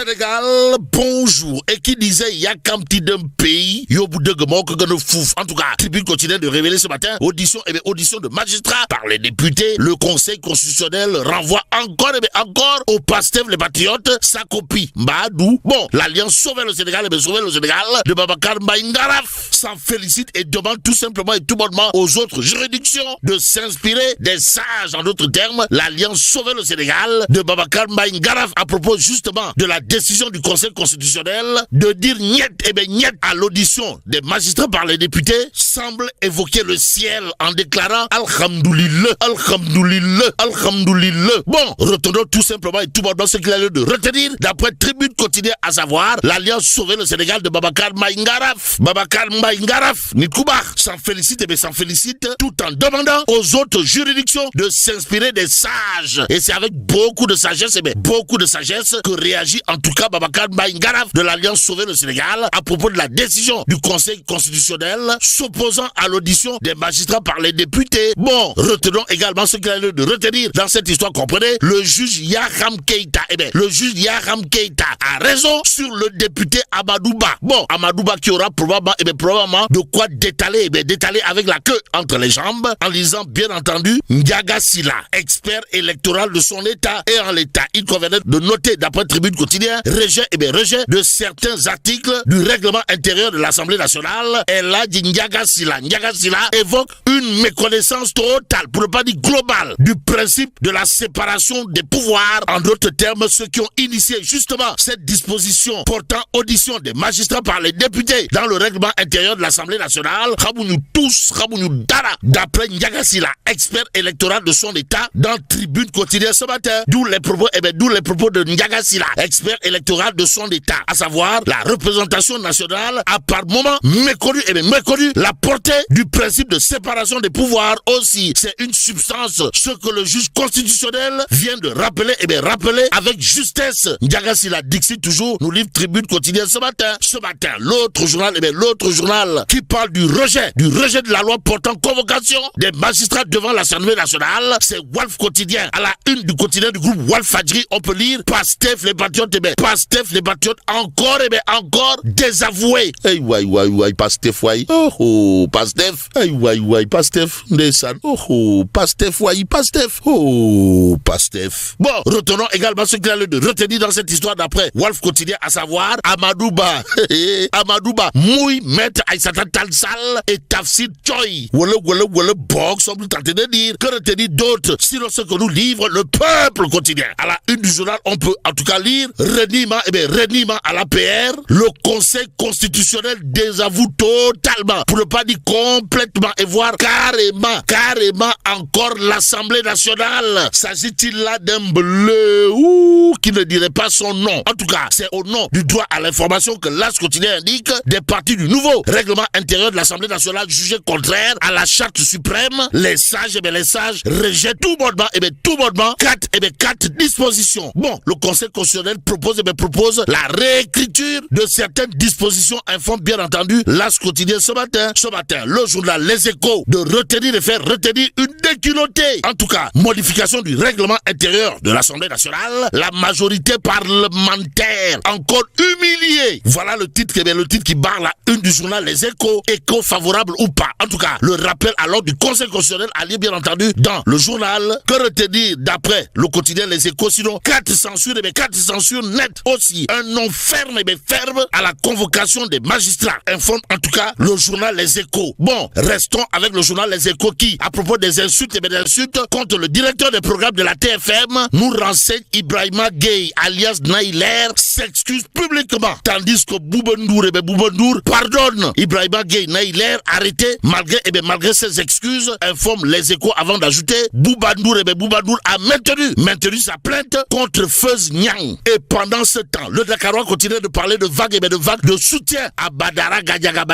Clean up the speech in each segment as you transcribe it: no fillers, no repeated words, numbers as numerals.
Sénégal, bonjour. Et qui disait il y a qu'un petit d'un pays, yo bout de gamo que nous fouf. En tout cas, Tribune continue de révéler ce matin audition de magistrats par les députés. Le Conseil constitutionnel renvoie encore au Pastef les patriotes sa copie. Mbadou. Bon, l'Alliance Sauver le Sénégal de Babacar Mbaye Ngaraf s'en félicite et demande tout simplement et tout bonnement aux autres juridictions de s'inspirer des sages. En d'autres termes, l'Alliance Sauver le Sénégal de Babacar Mbaye Ngaraf à propos justement de la décision du Conseil constitutionnel de dire niet à l'audition des magistrats par les députés semble évoquer le ciel en déclarant Alhamdoulilah, Alhamdoulilah, Alhamdoulilah. Bon, retournons tout simplement et tout bonnement ce qu'il a lieu de retenir d'après Tribune quotidienne, à savoir l'Alliance Sauver le Sénégal de Babacar Mbaye Ngaraf. Babacar Mbaye Ngaraf, Nitkoubach, s'en félicite tout en demandant aux autres juridictions de s'inspirer des sages. Et c'est avec beaucoup de sagesse que réagit en tout cas Babacar Mbaye Ngaraf de l'Alliance Sauver le Sénégal à propos de la décision du Conseil constitutionnel s'opposant à l'audition des magistrats par les députés. Bon, retenons également ce qu'il a lieu de retenir dans cette histoire, comprenez, le juge Yaham Keïta. Le juge Yaham Keïta a raison sur le député Amadouba. Bon, Amadouba qui aura probablement de quoi détaler avec la queue entre les jambes en lisant bien entendu Ndiaga Sylla, expert électoral de son état. Et en l'état, il convenait de noter d'après Tribune quotidienne rejet de certains articles du règlement intérieur de l'Assemblée nationale. Et là, Ndiaga Sylla évoque une méconnaissance totale, pour ne pas dire globale, du principe de la séparation des pouvoirs. En d'autres termes, ceux qui ont initié justement cette disposition portant audition des magistrats par les députés dans le règlement intérieur de l'Assemblée nationale, d'après Ndiaga Sylla, expert électoral de son état, dans Tribune quotidienne ce matin. D'où les propos de Ndiaga Sylla, expert électoral de son état, à savoir la représentation nationale a par moment méconnu la portée du principe de séparation des pouvoirs aussi. C'est une substance, ce que le juge constitutionnel vient de rappeler avec justesse. Ndiaga Sylla Dixit toujours nous livre Tribune quotidienne ce matin. L'autre journal qui parle du rejet de la loi portant convocation des magistrats devant l'Assemblée nationale, c'est Walf quotidien. À la une du quotidien du groupe Walf Fadjri, on peut lire Pastef les patriotes encore désavoués. Hey wai Pastef wai. Oh Pastef. Hey wai Pastef ndesan. Oh Pastef wai Pastef. Oh Pastef. Bon, retenons également ce qu'il a lieu de retenir dans cette histoire d'après Walf quotidien, à savoir Amadouba. Amadouba mouille maître Aïssata Tall Sall et Tafsir Choy. Wala box, on peut tenter de dire que retenir d'autres, sinon ce que nous livre le peuple quotidien. À la une du journal, on peut en tout cas lire reniement à l'APR, le Conseil constitutionnel désavoue totalement, pour ne pas dire complètement, et voire carrément encore l'Assemblée nationale. S'agit-il là d'un bleu qui ne dirait pas son nom? En tout cas, c'est au nom du droit à l'information que l'As quotidien indique des parties du nouveau règlement intérieur de l'Assemblée nationale jugé contraire à la charte suprême. Les sages rejettent tout bonnement quatre dispositions. Bon, le Conseil constitutionnel propose la réécriture de certaines dispositions, informe bien entendu l'As quotidien ce matin, le journal Les Échos de faire retenir une déculottée. En tout cas, modification du règlement intérieur de l'Assemblée nationale, la majorité parlementaire encore humiliée. Voilà le titre qui barre la une du journal Les Échos, écho favorable ou pas. En tout cas, le rappel alors du Conseil constitutionnel a lieu bien entendu dans le journal. Que retenir d'après le quotidien Les Échos, sinon 4 censures nettes aussi. Un nom ferme à la convocation des magistrats, informe en tout cas le journal Les Échos. Bon, restons avec le journal Les Échos qui, à propos des insultes contre le directeur des programmes de la TFM, nous renseigne Ibrahima Gueye alias Naïler s'excuse publiquement, tandis que Boubendour pardonne Ibrahima Gueye Naïler arrêté malgré ses excuses, informe Les Échos avant d'ajouter Boubendour a maintenu sa plainte contre Feuz Niang. Et pendant ce temps, le Dakarois continue de parler de vagues de soutien à Badara Gadiaga.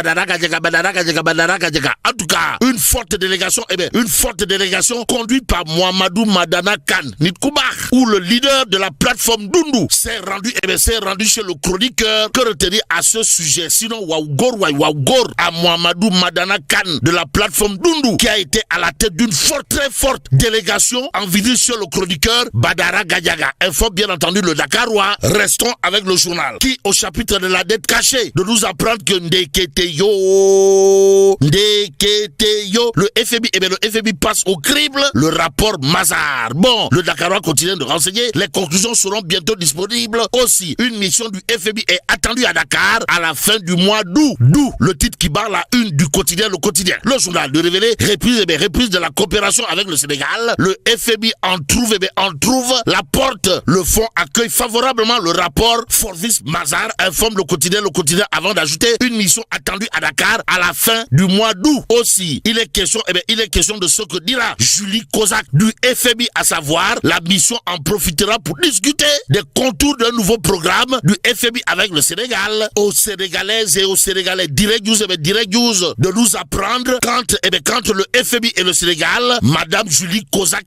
En tout cas, une forte délégation conduite par Mohamedou Madana Khan Nitkoubach, où le leader de la plateforme Dundu s'est s'est rendu chez le chroniqueur. Que retenir à ce sujet? Sinon, Waougor à Mohamedou Madana Khan de la plateforme Dundu, qui a été à la tête d'une très forte délégation en visite chez le chroniqueur Badara Gadiaga. Informe bien entendu le Dakarois. Restons avec le journal qui, au chapitre de la dette cachée, de nous apprendre que Ndeketeyo, le FMI, le FMI passe au crible le rapport Mazars. Bon, le Dakarois continue de renseigner. Les conclusions seront bientôt disponibles. Aussi, une mission du FMI est attendue à Dakar à la fin du mois d'août. D'où le titre qui barre la une du quotidien, le quotidien. Le journal de révéler reprise de la coopération avec le Sénégal. Le FMI en trouve la porte. Le fonds accueille favorablement le rapport Forvis Mazars, informe le quotidien avant d'ajouter une mission attendue à Dakar à la fin du mois d'août. Aussi, il est question de ce que dira Julie Kozak du FMI, à savoir la mission en profitera pour discuter des contours d'un nouveau programme du FMI avec le Sénégal. Aux Sénégalaises et aux Sénégalais, Direct News de nous apprendre quand le FMI et le Sénégal, Madame Julie Kozak,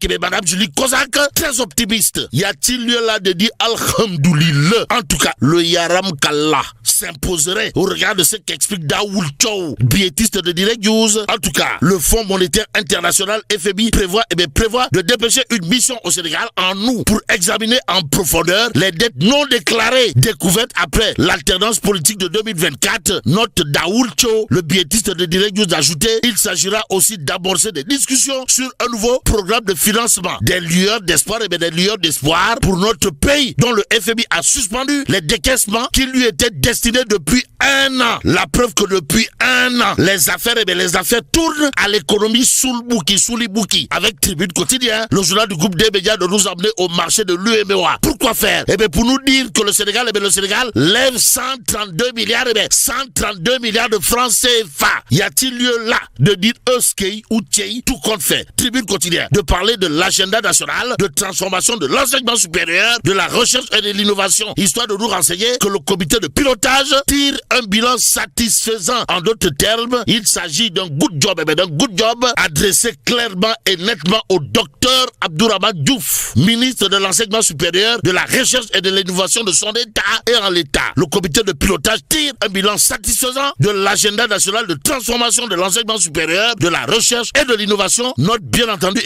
très optimiste. Y a-t-il lieu là de dire Alhamdoulilah? En tout cas, le Yaram Kalla s'imposerait au regard de ce qu'explique Daoul Chow, biétiste de Direct News. En tout cas, le Fonds monétaire international FMI prévoit de dépêcher une mission au Sénégal en août pour examiner en profondeur les dettes non déclarées découvertes après l'alternance politique de 2024. Note Daoul Chow, le biétiste de Direct News, d'ajouter, il s'agira aussi d'amorcer des discussions sur un nouveau programme de financement. Des lueurs d'espoir pour notre pays, dont le FMI a suspendu les décaissements qui lui étaient destinés depuis un an. La preuve que depuis un an, les affaires tournent à l'économie souli-bouki. Avec Tribune Quotidien, le journal du groupe des médias, de nous emmener au marché de l'UMOA. Pourquoi faire? Pour nous dire que le Sénégal lève 132 milliards de francs CFA. Y a-t-il lieu là de dire Euskei ou Tchei, tout compte fait? Tribune Quotidien, de parler de l'agenda national de transformation de l'enseignement supérieur, de la recherche et de l'innovation, histoire de nous renseigner que le comité de pilotage tire un bilan satisfaisant. En d'autres termes, il s'agit d'un good job adressé clairement et nettement au docteur Abdourahmane Diouf, ministre de l'enseignement supérieur, de la recherche et de l'innovation de son État et en l'État. Le comité de pilotage tire un bilan satisfaisant de l'agenda national de transformation de l'enseignement supérieur, de la recherche et de l'innovation. Note bien entendu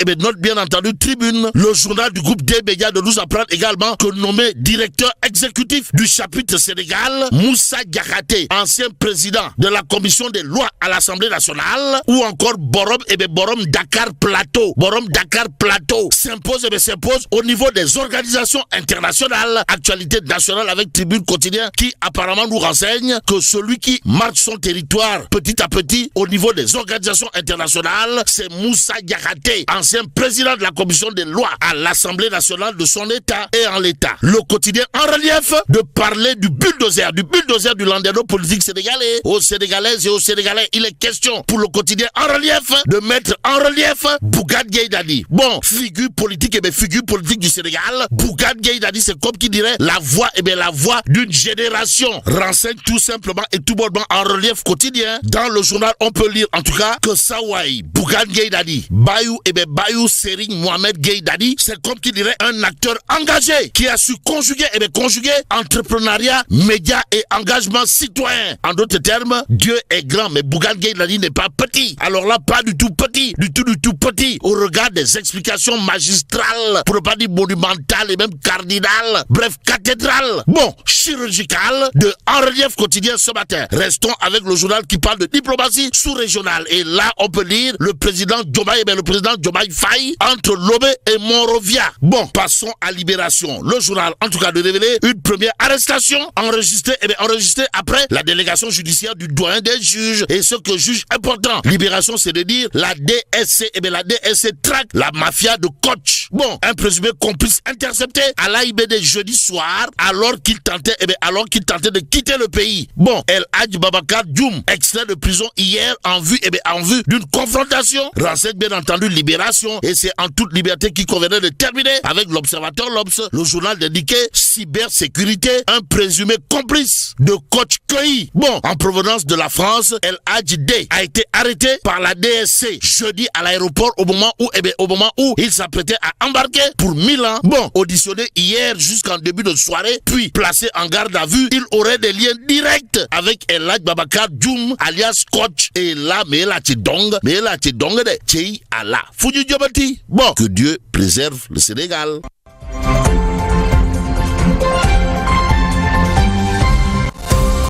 Tribune, le journal du groupe des médias, de nous apprendre également que nommé directeur exécutif du chapitre Sénégal, Moussa Diakhaté, ancien président de la commission des lois à l'Assemblée nationale, ou encore Borom Dakar Plateau s'impose au niveau des organisations internationales. Actualité nationale avec Tribune Quotidien qui apparemment nous renseigne que celui qui marche son territoire petit à petit au niveau des organisations internationales, c'est Moussa Diakhaté, ancien président de la commission des lois à l'Assemblée nationale de son État et en l'État. Le quotidien en relief de parler du bulldozer du landerneau politique sénégalais. Aux Sénégalaises et aux Sénégalais, il est question pour le quotidien en relief de mettre en relief Bougane Gueye Dany. Bon, figure politique du Sénégal. Bougane Gueye Dany, c'est comme qui dirait la voix d'une génération. Renseigne tout simplement et tout bonnement en relief quotidien. Dans le journal, on peut lire en tout cas que Sawai, Bougane Gueye Dany, Bayou Serigne Mohamed Gueye Dany, c'est comme qui dirait un acteur engagé qui a su conjuguer entrepreneuriat, médias et engagement citoyen. En d'autres termes, Dieu est grand, mais Bougane Gueye Dany n'est pas petit. Alors là, pas du tout petit, au regard des explications magistrales, pour ne pas dire monumentales et même cardinales, bref, cathédrales, bon, chirurgicales, de En Relief quotidien ce matin. Restons avec le journal qui parle de diplomatie sous-régionale. Et là, on peut lire le président Diomaye Faye entre Lomé et Monrovia. Bon, passons à Libération. Le journal, en tout cas, de révéler une première arrestation enregistrée après la délégation judiciaire du doyen des juges. Et ce que juge important, Libération, c'est de dire la DSC, la DSC traque la mafia de Coach. Bon, un présumé complice intercepté à l'AIBD jeudi soir alors qu'il tentait de quitter le pays. Bon, El Hadj Babacar Dioum, extrait de prison hier en vue d'une confrontation. Renseigne bien entendu Libération, et c'est en toute liberté qu'il convenait de terminer avec l'Observateur l'Obs, le journal d'indiquer cybersécurité, un présumé complice de Coach Cueilli. Bon, en provenance de la France, El Hadji D a été arrêté par la DSC jeudi à l'aéroport au moment où il s'apprêtait à embarquer pour Milan. Bon, auditionné hier jusqu'en début de soirée, puis placé en garde à vue, il aurait des liens directs avec El Hadji Babacar Djoum, alias Coach, et là, mais là, tu dong de Tchei Allah. Bon, que Dieu préserve le Sénégal.